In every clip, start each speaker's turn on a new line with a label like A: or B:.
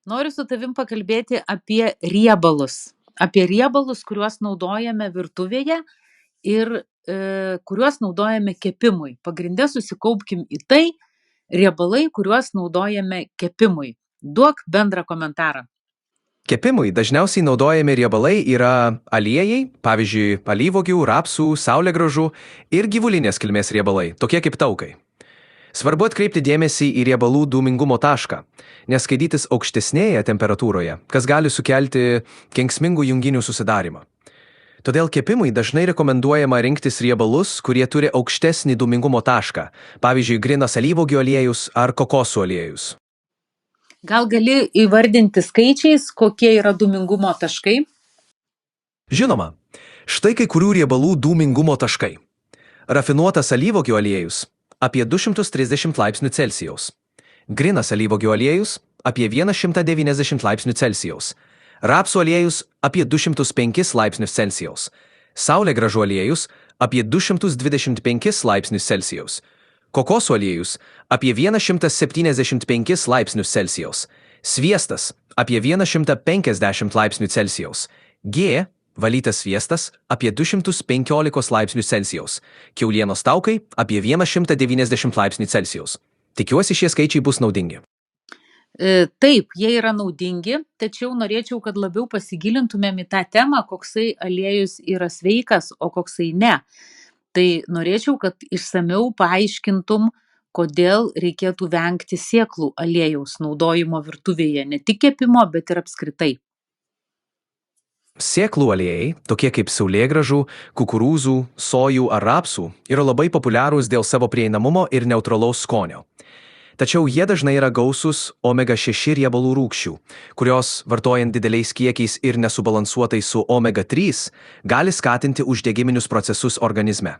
A: Noriu su tavim pakalbėti apie riebalus. Apie riebalus, kuriuos naudojame virtuvėje ir kuriuos naudojame kepimui. Pagrinde susikaupkim į tai, riebalai, kuriuos naudojame kepimui. Duok bendrą komentarą.
B: Kepimui dažniausiai naudojami riebalai yra aliejai, pavyzdžiui, alyvuogių, rapsų, saulėgrąžų ir gyvulinės kilmės riebalai, tokie kaip taukai. Svarbu atkreipti dėmesį į riebalų dūmingumo tašką, nes skaidytis aukštesnėje temperatūroje, kas gali sukelti kenksmingų junginių susidarimą. Todėl kepimui dažnai rekomenduojama rinktis riebalus, kurie turi aukštesnį dūmingumo tašką, pavyzdžiui, grynas alyvuogių aliejus ar kokosų aliejus.
A: Gal gali įvardinti skaičiais, kokie yra dūmingumo taškai?
B: Žinoma, štai kai kurių riebalų dūmingumo taškai. Rafinuotas alyvuogių aliejus apie 230 laipsnių Celsijaus. Grynas alyvuogių aliejus apie 190 laipsnių Celsijaus. Rapsų aliejus apie 205 laipsnius Celsijaus. Saulėgrąžų aliejus apie 225 laipsnius Celsijaus. Kokosų aliejus apie 175 laipsnius Celsijaus. Sviestas apie 150 laipsnių Celsijaus. G. Valytas sviestas apie 215 laipsnių Celsijaus. Kiaulienos taukai apie 190 laipsnių Celsijaus. Tikiuosi, šie skaičiai bus naudingi.
A: Taip, jie yra naudingi, tačiau norėčiau, kad labiau pasigilintumėm į tą temą, koksai aliejus yra sveikas, o koksai ne. Tai norėčiau, kad išsamiau paaiškintum, kodėl reikėtų vengti sėklų aliejaus naudojimo virtuvėje, ne tik kepimo, bet ir apskritai.
B: Sėklų aliejai, tokie kaip saulėgrąžų, kukurūzų, sojų ar rapsų, yra labai populiarūs dėl savo prieinamumo ir neutralaus skonio. Tačiau jie dažnai yra gausūs omega-6 riebalų rūgščių, kurios, vartojant dideliais kiekiais ir nesubalansuotai su omega-3, gali skatinti uždegiminius procesus organizme.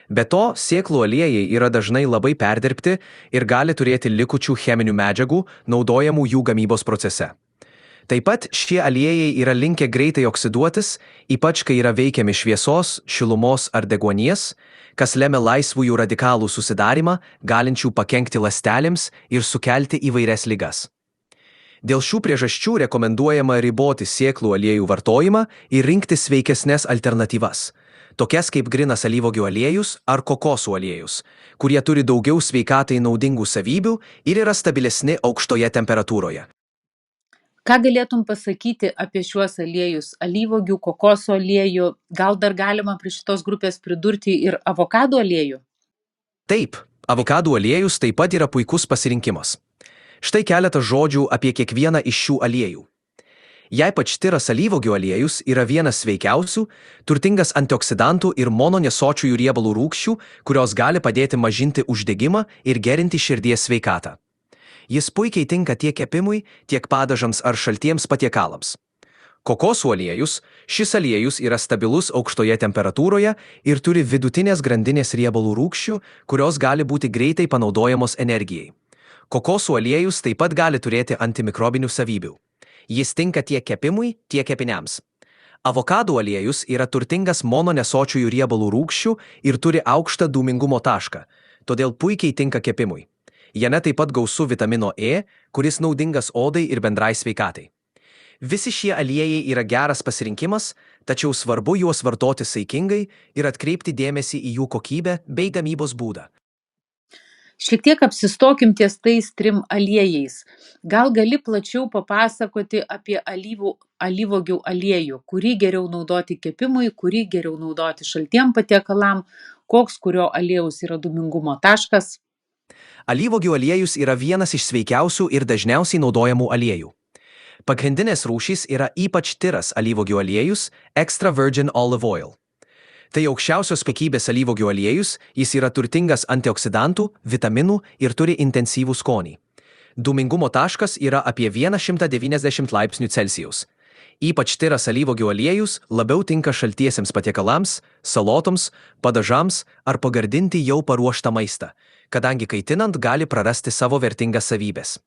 B: Be to, sėklų aliejai yra dažnai labai perdirbti ir gali turėti likučių cheminių medžiagų, naudojamų jų gamybos procese. Taip pat šie aliejai yra linkę greitai oksiduotis, ypač kai yra veikiami šviesos, šilumos ar deguonies, kas lemia laisvųjų radikalų susidarimą, galinčių pakenkti ląstelėms ir sukelti įvairias ligas. Dėl šių priežasčių rekomenduojama riboti sėklų aliejų vartojimą ir rinkti sveikesnės alternatyvas, tokias kaip grynas alyvuogių aliejus ar kokosų aliejus, kurie turi daugiau sveikatai naudingų savybių ir yra stabilesni aukštoje temperatūroje.
A: Ką galėtum pasakyti apie šiuos aliejus? Alyvuogių, kokosų aliejų, gal dar galima prie šitos grupės pridurti ir avokadų aliejų?
B: Taip, avokadų aliejus taip pat yra puikus pasirinkimas. Štai keletas žodžių apie kiekvieną iš šių aliejų. Jei pačtiras alyvuogių aliejus yra vienas sveikiausių, turtingas antioksidantų ir mononesočiųjų riebalų rūgščių, kurios gali padėti mažinti uždegimą ir gerinti širdies sveikatą. Jis puikiai tinka tiek kepimui, tiek padažams ar šaltiems patiekalams. Kokosų aliejus, šis aliejus yra stabilus aukštoje temperatūroje ir turi vidutinės grandinės riebalų rūgščių, kurios gali būti greitai panaudojamos energijai. Kokosų aliejus taip pat gali turėti antimikrobinių savybių. Jis tinka tiek kepimui, tiek kepiniams. Avokadų aliejus yra turtingas mononesočiųjų riebalų rūgščių ir turi aukštą dūmingumo tašką, todėl puikiai tinka kepimui. Jame taip pat gausu vitamino E, kuris naudingas odai ir bendrai sveikatai. Visi šie aliejai yra geras pasirinkimas, tačiau svarbu juos vartoti saikingai ir atkreipti dėmesį į jų kokybę bei gamybos būdą.
A: Šiek tiek apsistokim ties tais 3 aliejais. Gal gali plačiau papasakoti apie alyvuogių aliejų, kurį geriau naudoti kepimui, kurį geriau naudoti šaltiem patiekalam, koks kurio aliejaus yra dūmingumo taškas?
B: Alyvuogių aliejus yra vienas iš sveikiausių ir dažniausiai naudojamų aliejų. Pagrindinės rūšys yra ypač tyras alyvuogių aliejus, extra virgin olive oil. Tai aukščiausios kokybės alyvuogių aliejus, jis yra turtingas antioksidantų, vitaminų ir turi intensyvų skonį. Dūmingumo taškas yra apie 190 laipsnių Celsijaus. Ypač tyras alyvuogių aliejus labiau tinka šaltiesiems patiekalams, salotoms, padažams ar pagardinti jau paruoštą maistą, kadangi kaitinant gali prarasti savo vertingas savybės.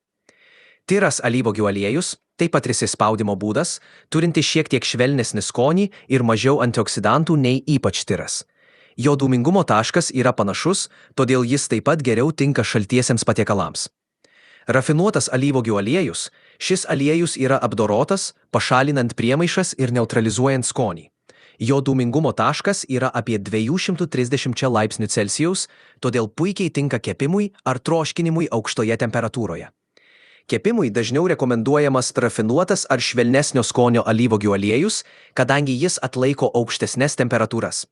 B: Tyras alyvuogių aliejus taip pat prisispaudimo būdas, turinti šiek tiek švelnesnį skonį ir mažiau antioksidantų nei ypač tyras. Jo dūmingumo taškas yra panašus, todėl jis taip pat geriau tinka šaltiesiems patiekalams. Rafinuotas alyvuogių aliejus, Šis aliejus yra apdorotas, pašalinant priemaišas ir neutralizuojant skonį. Jo dūmingumo taškas yra apie 230 laipsnių Celsijaus, todėl puikiai tinka kepimui ar troškinimui aukštoje temperatūroje. Kepimui dažniau rekomenduojamas rafinuotas ar švelnesnio skonio alyvuogių aliejus, kadangi jis atlaiko aukštesnes temperatūras.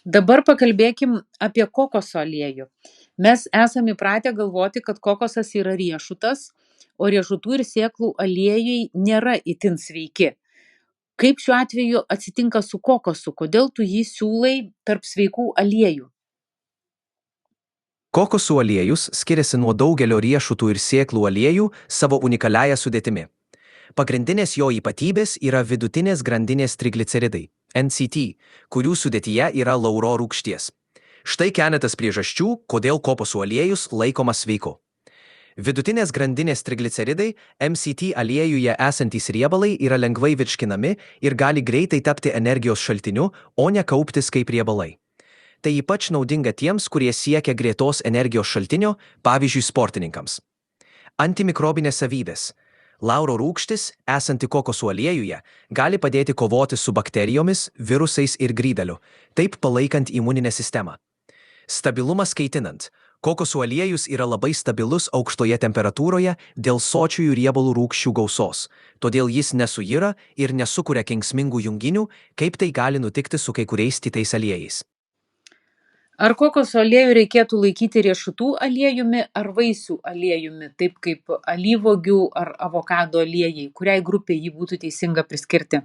A: Dabar pakalbėkim apie kokoso aliejų. Mes esame įpratę galvoti, kad kokosas yra riešutas, o riešutų ir sėklų aliejai nėra itin sveiki. Kaip šiuo atveju atsitinka su kokosu? Kodėl tu jį siūlai tarp sveikų aliejų?
B: Kokosų aliejus skiriasi nuo daugelio riešutų ir sėklų aliejų savo unikaliąją sudėtimi. Pagrindinės jo ypatybės yra vidutinės grandinės trigliceridai, NCT, kurių sudėtyje yra lauro rūgšties. Štai keletas priežasčių, kodėl kokosų aliejus laikomas sveiku. Vidutinės grandinės trigliceridai, MCT aliejuje esantys riebalai yra lengvai virškinami ir gali greitai tapti energijos šaltiniu, o ne kauptis kaip riebalai. Tai ypač naudinga tiems, kurie siekia greitos energijos šaltinio, pavyzdžiui, sportininkams. Antimikrobinės savybės. Lauro rūgštis, esanti kokosų aliejuje, gali padėti kovoti su bakterijomis, virusais ir grybeliu, taip palaikant imuninę sistemą. Stabilumas kaitinant. Kokosų aliejus yra labai stabilus aukštoje temperatūroje dėl sočiųjų riebalų rūgščių gausos, todėl jis nesuyra ir nesukuria kenksmingų junginių, kaip tai gali nutikti su kai kuriais kitais aliejais.
A: Ar kokoso aliejų reikėtų laikyti riešutų aliejumi ar vaisių aliejumi, taip kaip alyvuogių ar avokado aliejai, kuriai grupiai jį būtų teisinga priskirti?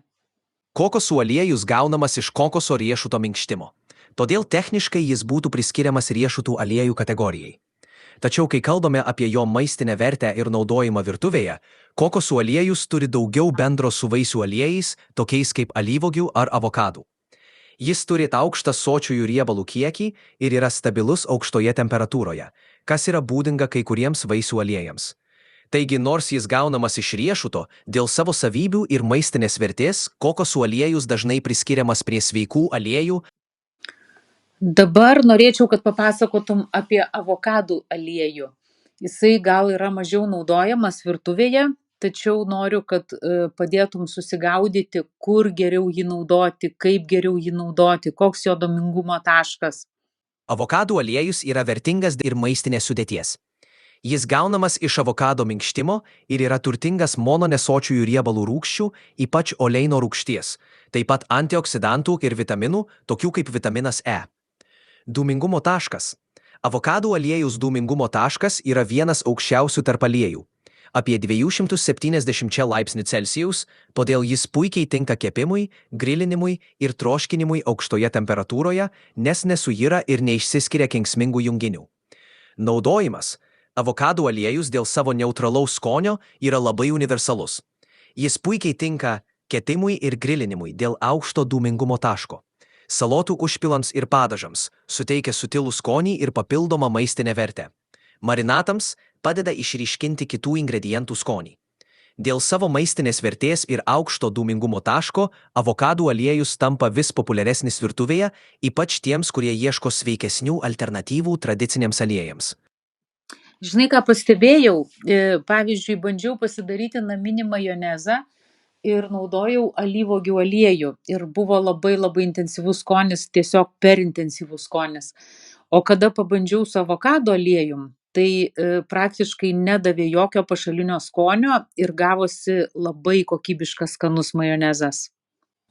B: Kokosų aliejus gaunamas iš kokoso riešuto minkštimo, todėl techniškai jis būtų priskiriamas riešutų aliejų kategorijai. Tačiau kai kalbame apie jo maistinę vertę ir naudojimą virtuvėje, kokosų aliejus turi daugiau bendro su vaisių aliejais, tokiais kaip alyvuogių ar avokadų. Jis turi aukštą sočiųjų riebalų kiekį ir yra stabilus aukštoje temperatūroje, kas yra būdinga kai kuriems vaisių aliejams. Taigi, nors jis gaunamas iš riešuto, dėl savo savybių ir maistinės vertės, kokosų aliejus dažnai priskiriamas prie sveikų aliejų.
A: Dabar norėčiau, kad papasakotum apie avokadų aliejų. Jisai gal yra mažiau naudojamas virtuvėje, tačiau noriu, kad padėtum susigaudyti, kur geriau jį naudoti, kaip geriau jį naudoti, koks jo dūmingumo taškas.
B: Avokadų aliejus yra vertingas ir maistinės sudėties. Jis gaunamas iš avokado minkštimo ir yra turtingas mononesočiųjų riebalų rūgščių, ypač oleino rūgšties, taip pat antioksidantų ir vitaminų, tokių kaip vitaminas E. Dūmingumo taškas. Avokadų aliejaus dūmingumo taškas yra vienas aukščiausių tarp aliejų, apie 270 laipsnių Celsijaus, todėl jis puikiai tinka kepimui, grilinimui ir troškinimui aukštoje temperatūroje, nes nesuyra ir neišsiskiria kenksmingų junginių. Naudojimas. Avokadų aliejus dėl savo neutralaus skonio yra labai universalus. Jis puikiai tinka kepimui ir grilinimui dėl aukšto dūmingumo taško. Salotų užpilams ir padažams suteikia sutilų skonį ir papildomą maistinę vertę. Marinatams padeda išryškinti kitų ingredientų skonį. Dėl savo maistinės vertės ir aukšto dūmingumo taško, avokadų aliejus tampa vis populiaresnis virtuvėje, ypač tiems, kurie ieško sveikesnių alternatyvų tradiciniams aliejams.
A: Žinai, ką pastebėjau? Pavyzdžiui, bandžiau pasidaryti naminį majonezą ir naudojau alyvuogių aliejų. Ir buvo labai intensyvus skonis, tiesiog per intensyvus skonis. O kada pabandžiau su avokado aliejum, tai praktiškai nedavė jokio pašalinio skonio ir gavosi labai kokybiškas skanus majonezas.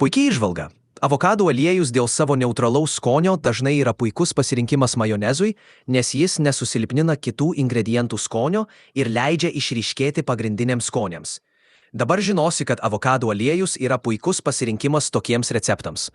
B: Puikiai įžvalga. Avokadų aliejus dėl savo neutralaus skonio dažnai yra puikus pasirinkimas majonezui, nes jis nesusilpnina kitų ingredientų skonio ir leidžia išryškėti pagrindiniams skoniams. Dabar žinosi, kad avokadų aliejus yra puikus pasirinkimas tokiems receptams.